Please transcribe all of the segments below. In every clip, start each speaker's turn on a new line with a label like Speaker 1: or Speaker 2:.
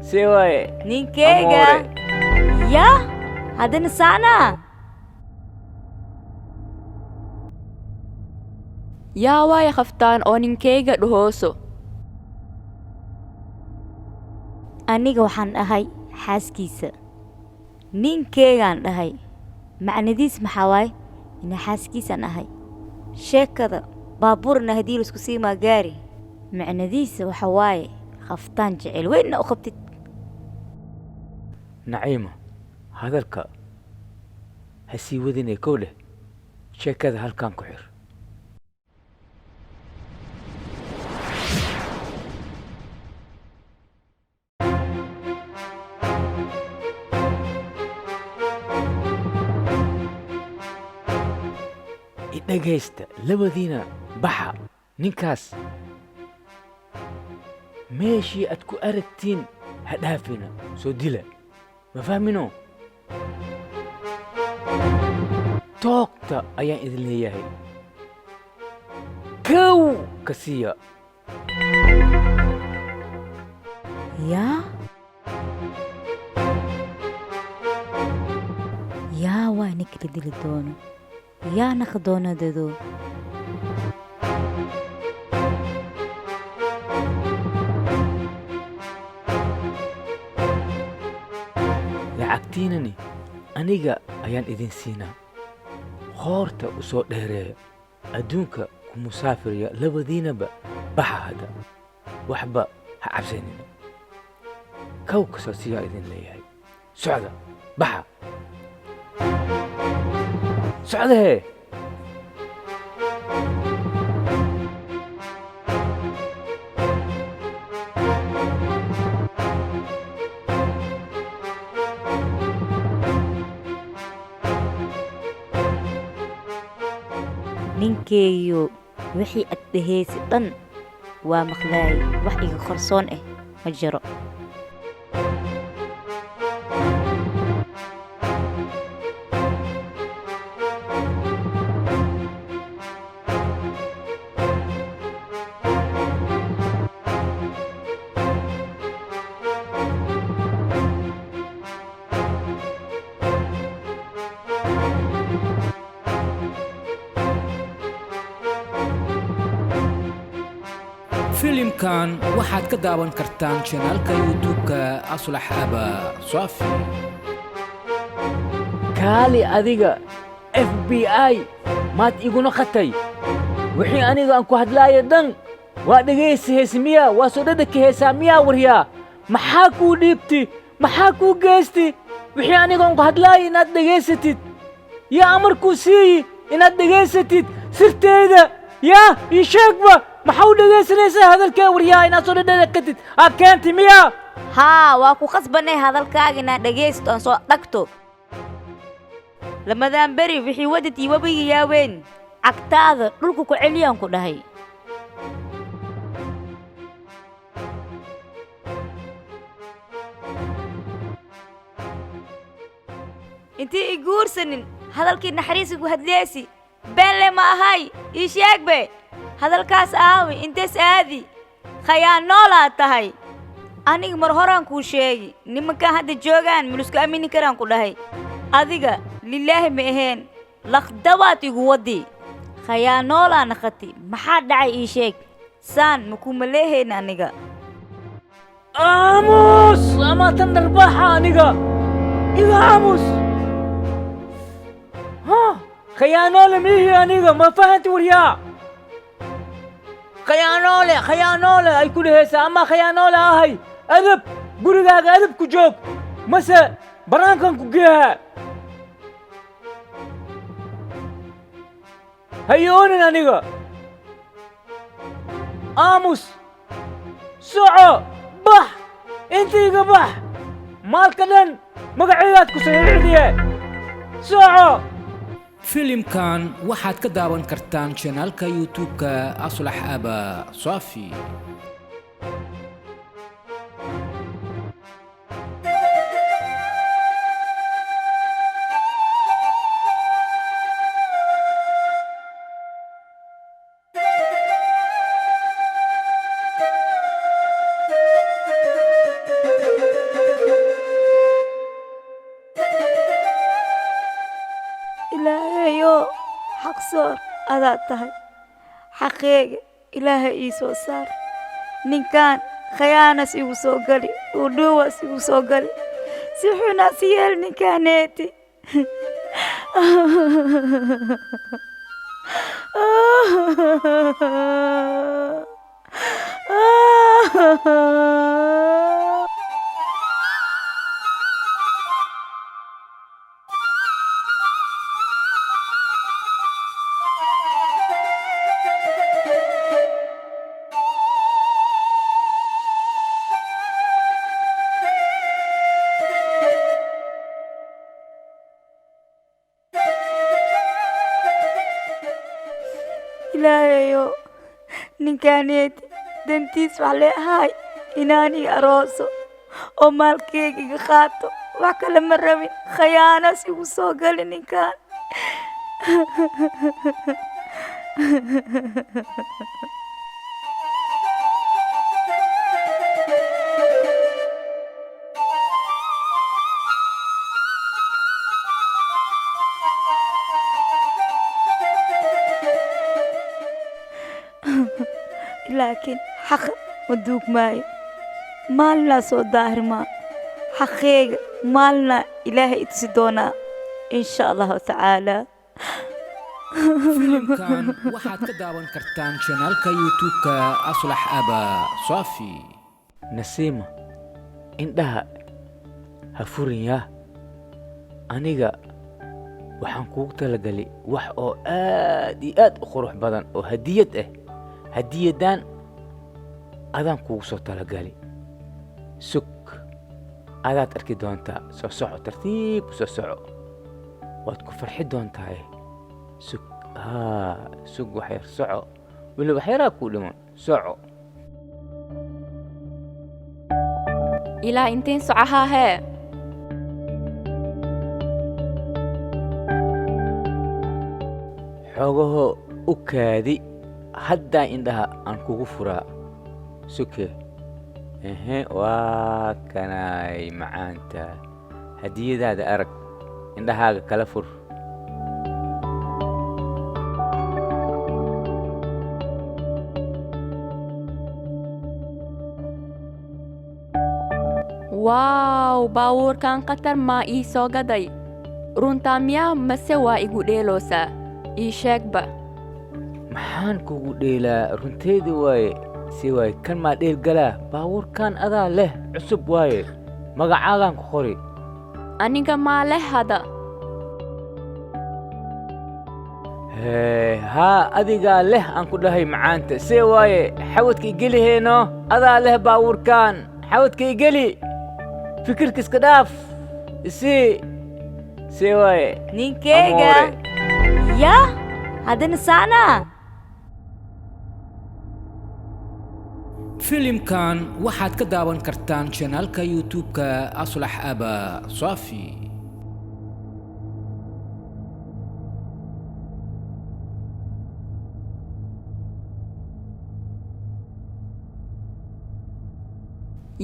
Speaker 1: Siwaye.
Speaker 2: Ninkeyga. Ya? Haddana saana.
Speaker 3: yaa waay khaftaan oo ninkeyga dhahooso.
Speaker 2: Aniga waxaan ahay xaaskiisa. Ninkeygaan dhahay. Macnadiis maxaa waay? Ina xaaskiisaan ahay. Sheekada baabuurna haddii laisku siimaa gaari. Macnadiisa waxa waaye khaftaan jecel weynna u qabtid.
Speaker 1: Naciima, hadalka ha sii wadinay kow leh. Sheekada halkan ku xir. dhagaysta labadiina baxa ninkaas meeshii aad ku aragtiin ha dhaafina soo dila ma fahmino toogta ayaan idin leeyahay kow ka siiya
Speaker 2: yaa waa ninka la dili doono yaa naqa doonadado
Speaker 1: lacagtiinani aniga ayaan idin siinaa qoorta u soo dheereeya adduunka ku musaafirya labadiinaba baxa hadda waxba ha cabsanina kow kasta siyaa idin leeyahay socda baxa socdahee
Speaker 2: ninkeeyo wixii ad dhahaysi dhan waa maqlaay wax iga qarsoon ah ma jiro
Speaker 4: filimkan waxaad ka daawan kartaan channelka YouTube-ka Aslax Aba Safi.
Speaker 1: kaali adiga FBI maad iguna qatay wixii aniga aan ku hadlaayo dhan waa dhagaysi miyaa waa soo dhadhaka heesaa miyaa waryaa maxaa kuu dhiibti maxaa kuu geysti wixii aniga aan ku hadlaayo inaad dhagaysatid yaa amarkuu siiyi inaad dhagaysatid sirteyda yaa ii sheegba maxaa u dhagaysanaysaa hadalkaa waryaa inaad soo dhadhakatid aad keenti miyaa
Speaker 2: haa waa ku qasbanay hadalkaaga inaad dhagaysto aan soo dhagto lamadaan beri wixii wadad iyo wabiga yaaween cagtaada dhulka ku celiyaan ku dhahay intii i guursanin hadalkii naxariisa ku hadleesi beenle ma ahay ii sheegbe hadalkaas aawi intaas aadi khayaanoolaa tahay aniga mar horaan kuu sheegi nimankaan hadda joogaan milusku aamini karaan ku dhahay adiga lilaahi ma aheen laqdabaad igu waddi khayaanoolaa naqati maxaa dhacay ii sheeg saan makuma leehayn aniga
Speaker 1: aamus ama tan dalbaxa aniga iga aamus khayaanoole miihi aniga ma fahanti waryaa khayaanoole ay ku dhahaysaa ama khayaanoole ahay adab gurigaaga adab ku joog mase banaankan ku geeha hayoonin aniga aamus soco bax intayga bax maalka dhan magacaygaad ku saxiixdiye soco
Speaker 4: filimkan waxaad ka daawan kartaan channelka YouTube-ka Aslax Aba Safi.
Speaker 2: xaqsoor adaad tahay xaqeega ilaahay ii soo saar ninkaan khayaanas igu soo gali udhuwas igu soo gali si xunaas yeel ninkaaneeti ilaahayo ninkaaneeti dantiis wax lee ahaay inaanii arooso oo maalkeyga iga qaato wax kale ma rabin khayaanas igu soo gali ninkaan laakiin xaqa ma duugmaayo maalinaa soo daahirmaa xaqeega maalinaa ilaahay i tusi doonaa insha allahu tacaala
Speaker 4: filimkan waxaad ka daawan kartaan channelka youtube-ka aslax aba saafi.
Speaker 1: nasiima indhaha ha furin yaa aniga waxaan kugu talagalay wax oo aad iyo aad u qurux badan oo hadiyad ah hadiyadan adaan kugu soo talagalay sug adaad arki doontaa soo soco tartiib soo soco waad ku farxi doontaa sug sug wax yar soco weli wax yaraa kuu dhiman soco
Speaker 3: ilaa inteen socahaa hee
Speaker 1: xoogaho u kaadi haddaa indhaha aan kugu furaa suke waa kanay macaanta hadiyadaada arag indhahaaga kala fur
Speaker 3: waaw baabuurkan khatar maa ii soo gaday runtaa miyaa mase waa igu dheeloosaa ii sheegba
Speaker 1: maxaan kugu dheelaa runteedii waaye si waaye kan maa dheelgalaa baabuurkan adaa leh cusub waaye magacaagaan ku qori
Speaker 3: aniga maa leh hada
Speaker 1: haa adigaa leh aan ku dhahay macaanta see waaye xawadka igeliheeno adaa leh baabuurkan xawadka igeli fikirka iska dhaaf isii see waaye
Speaker 2: ninkeyga yaa haddana saanaa
Speaker 4: filimkan waxaad ka daawan kartaan channelka youtube-ka aslax aba saafi.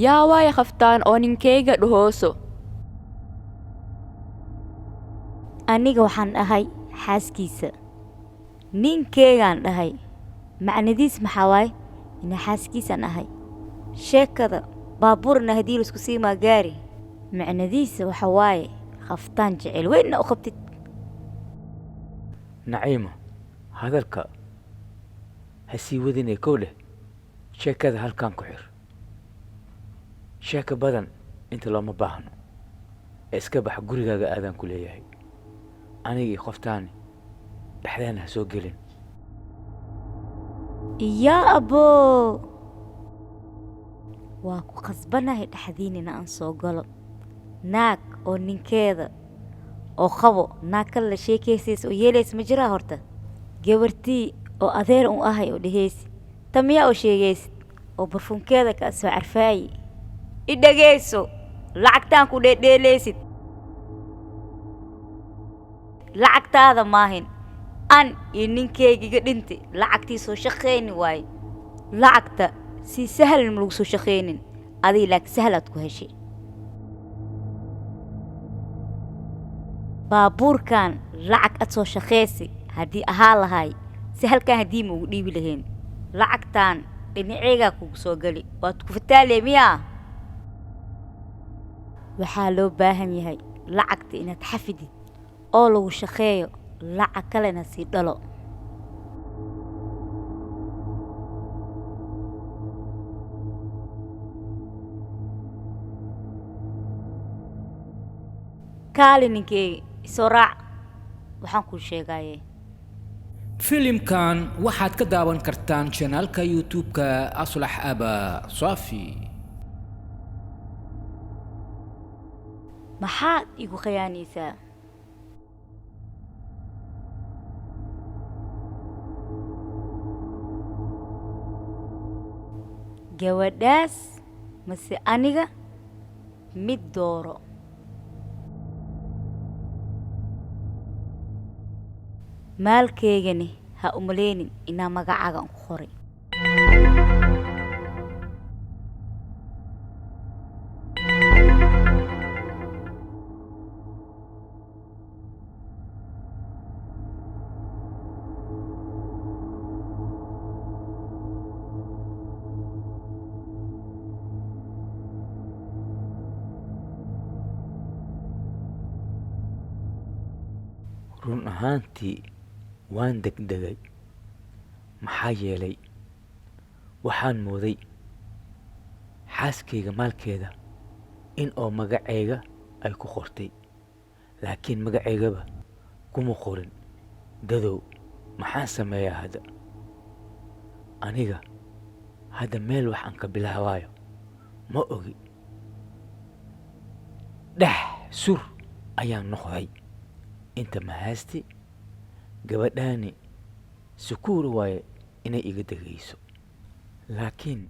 Speaker 3: yaa waay khaftaan oo ninkeyga dhahooso
Speaker 2: aniga waxaan ahay xaaskiisa ninkeygaan dhahay macnadiis maxaa waaye ina xaaskiisaan ahay sheekada baabuurna haddii laisku siimaa gaari macnadiisa waxa waaye khaftaan jecel weynna u qabtid
Speaker 1: naciima hadalka ha sii wadinay kow leh sheekada halkan ku xir sheeka badan inta looma baahno ee iska bax gurigaaga aadaan ku leeyahay anigii qoftaani dhexdeena ha soo gelin
Speaker 2: yaa aboo waa ku khasbanahay dhexdiinina aan soo galo naag oo ninkeeda oo qabo naag kale la sheekaysaysa oo yeelaysa ma jiraa horta gabartii oo adeer un ahay oo dhehaysi ta miyaa oo sheegaysid oo barfunkeeda kaa soo carfaayi i dhegayso lacagtaan ku dheedheelaysid lacagtaada maahin an iyo ninkeygiga dhinti lacagtii soo shaqayni waaye lacagta si sahlan ma lagu soo shaqaynin adii laakiin sahlaad ku heshay baabuurkan lacag ad soo shaqaysi haddii ahaa lahay si halkan haddii ma ugu dhiibi lahayn lacagtaan dhinaceygaa kugu soo geli waad ku fataalee miyaa waxaa loo baahan yahay lacagta inaad xafidid oo lagu shaqeeyo lacag kalena sii dhalo kaali ninkeyga isoo raac waxaan kuu sheegaye
Speaker 4: filimkan waxaad ka daawan kartaan channelka youtube-ka aslax aba saafi
Speaker 2: maxaad igu khiyaanaysaa gabadhaas mase aniga mid dooro maalkeygani ha umaleynin inaa magacaaga aan ku qoray
Speaker 1: run ahaantii waan degdegay maxaa yeelay waxaan mooday xaaskayga maalkeeda in oo magacayga ay ku qortay laakiin magacaygaba kuma qorin dadow maxaan sameeyaa hadda aniga hadda meel wax aan ka bilaabaayo ma ogi dhex sur ayaan noqday inta mahasti gabadhaani sukuur waaye inay iga degayso laakiin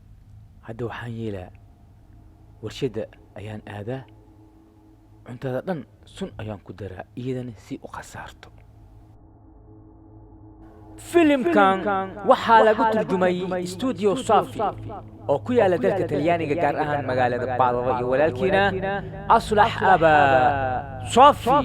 Speaker 1: hadda waxaan yeelaa warshadda ayaan aadaa cuntada dhan sun ayaan ku daraa iyadana si u khasaarto filimkan waxaa lagu turjumay studio safi oo ku yaala dalka talyaaniga gaar ahaan magaalada baadaba iyo walaalkiina aslax aba safi